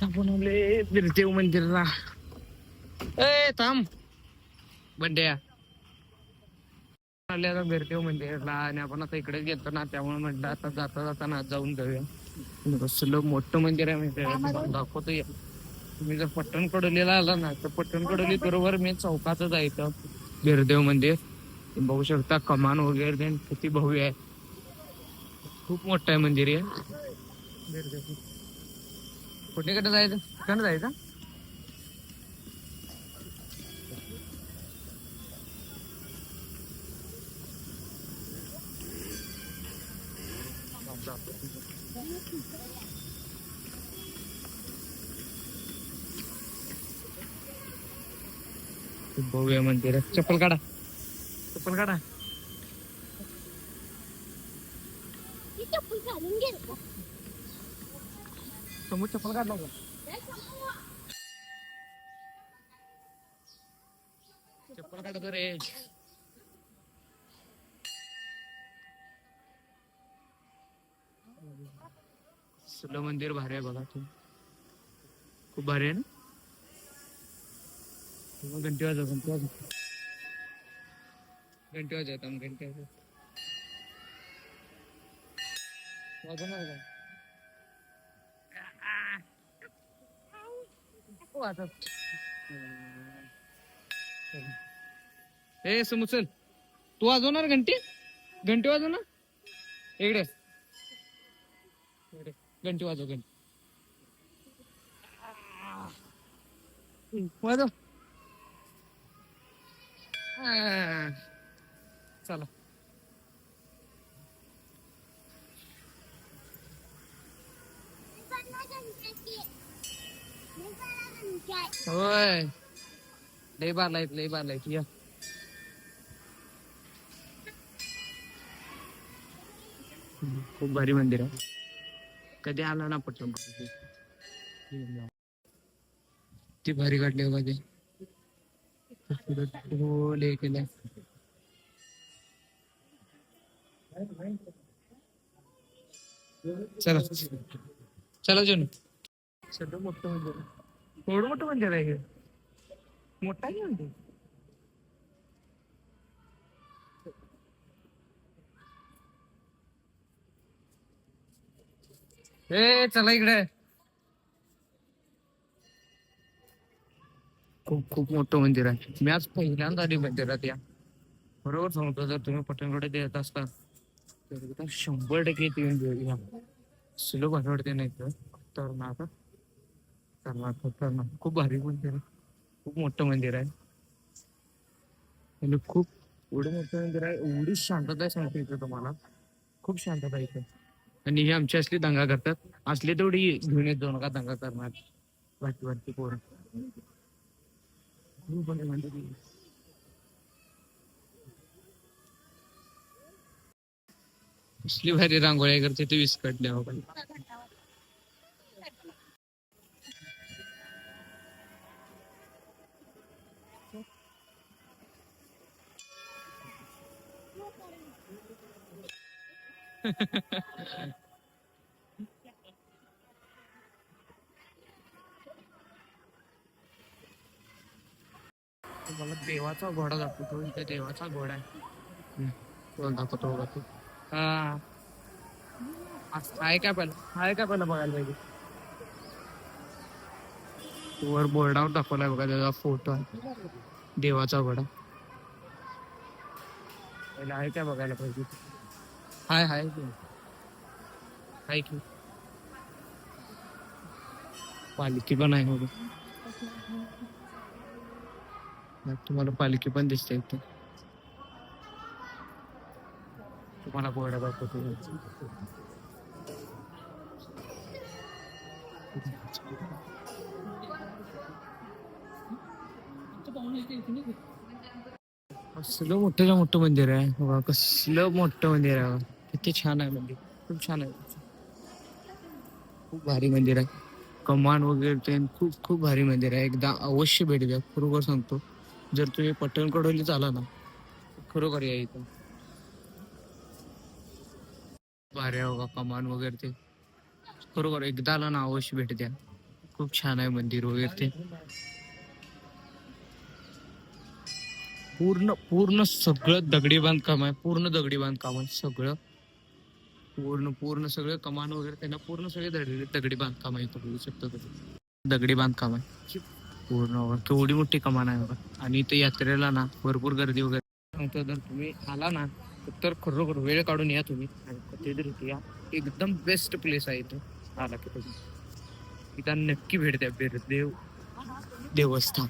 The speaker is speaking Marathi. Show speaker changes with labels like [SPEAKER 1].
[SPEAKER 1] आपण आले बिरदेव मंदिरला. ए थांब बंड्या. आले आता बिरदेव मंदिरला आणि आपण आता इकडेच गेलतो ना, त्यामुळे म्हटलं आता जाता जाताना जाऊन जाऊया. कसलं मोठं मंदिर आहे माहिती आहे, तुम्हाला दाखवतो या. तुम्ही जर पट्टण कडोलीला आला ना तर पट्टण कडोली बरोबर मी चौकात जायचं बिरदेव मंदिर. बघू शकता कमान वगैरे ते किती भव्य आहे. खूप मोठं आहे मंदिर आहे. कुठेकडे जायचं, कुठे जायचं? खूप भव्य मंदिर आहे. चप्पल काढा, चप्पल काढा. समोर चप्पल काढला का? चप्पल काढतो रे. सुलं मंदिर भारी आहे बघा तू, खूप भारी आहे ना. घंटी वाजव, घंटी वाजव, घंटी वाजवता, घंटी वाजव. वाजवणार का? वाजव. ए समू चल, तू वाजवणार घंटी? घंटी वाजव ना इकडे. घंटी वाजव, घंटी वाजव. चला होय. लय बार लाईत, लय बार लाईत. या खूप भारी मंदिर आहे. कधी आला ना पटकन ती भारी काढली बघा ते. हो लय केलंय. चला चला जण. सगळं मोठं मंदिर आहे. एवढं मोठं मंदिर आहे हे. मोठा आहे मंदिर. ए चला इकडे. खूप खूप मोठं मंदिर आहे. मी आज पहिल्यांदा आली मंदिरात या. बरोबर सांगतो, जर तुम्ही पटणकडे देत असता तर एकदा 100% येऊन घेऊया. सुलभ आवडते नाही तर खतरनाक, खतरनाक, खतरनाक. खूप भारी मंदिर आहे, खूप मोठं मंदिर आहे आणि खूप एवढं मोठं मंदिर आहे. एवढी शांतता आहे सांगतो इथं तुम्हाला. खूप शांतता आहे इथे. आणि हे आमची असली दंगा करतात, असली तेवढी घेऊन येत जाऊ नका दंगा करणार. वाटती वाटती पोरं. कसली भारी रांगोळ्या करते ते विस्कटल्या बाबा. तुम्हाला देवाचा घोडा दाखवतो. इथे देवाचा घोडा आहे. तो दाखवतो बघा तो. हा आहे काय पहिलं, आहे काय पहिलं बघायला पाहिजे. वर बोर्डावर दाखवलाय बघा त्याचा फोटो आहे. देवाचा घोडा पहिला आहे काय बघायला पाहिजे. हाय हाय की, हाय की. पालखी पण आहे बघा. तुम्हाला पालखी पण दिसते इथे. तुम्हाला घोडा दाखवतो. कसलं मोठं मोठं मंदिर आहे बघा, कसलं मोठं मंदिर आहे बघा. किती छान आहे मंदिर, खूप छान आहे. खूप भारी मंदिर आहे. कमान वगैरे ते खूप खूप भारी मंदिर आहे. एकदा अवश्य भेट द्या, खरोखर सांगतो. जर तुम्ही पट्टण कडोलीत आला ना, खरोखर या इथं. भारी आहे बघा कमान वगैरे ते. खरोखर एकदा आला ना अवश्य भेट द्या. खूप छान आहे मंदिर वगैरे ते. पूर्ण पूर्ण सगळं दगडी बांधकाम आहे, पूर्ण दगडी बांधकाम आहे सगळं. पूर्ण पूर्ण सगळं कमान वगैरे त्यांना पूर्ण सगळे दगडी दगडी बांधकाम आहे, इथं बघू शकता तुम्ही. दगडी बांधकाम आहे पूर्ण. केवढी मोठी कमान आहे बघा. आणि इथे यात्रेला ना भरपूर गर्दी वगैरे सांगतो. जर तुम्ही आला ना तर खरोखर वेळ काढून या तुम्ही आणि कधीतरी या. एकदम बेस्ट प्लेस आहे इथं आला की तुम्ही. इथं नक्की भेट द्या. देव देवस्थान.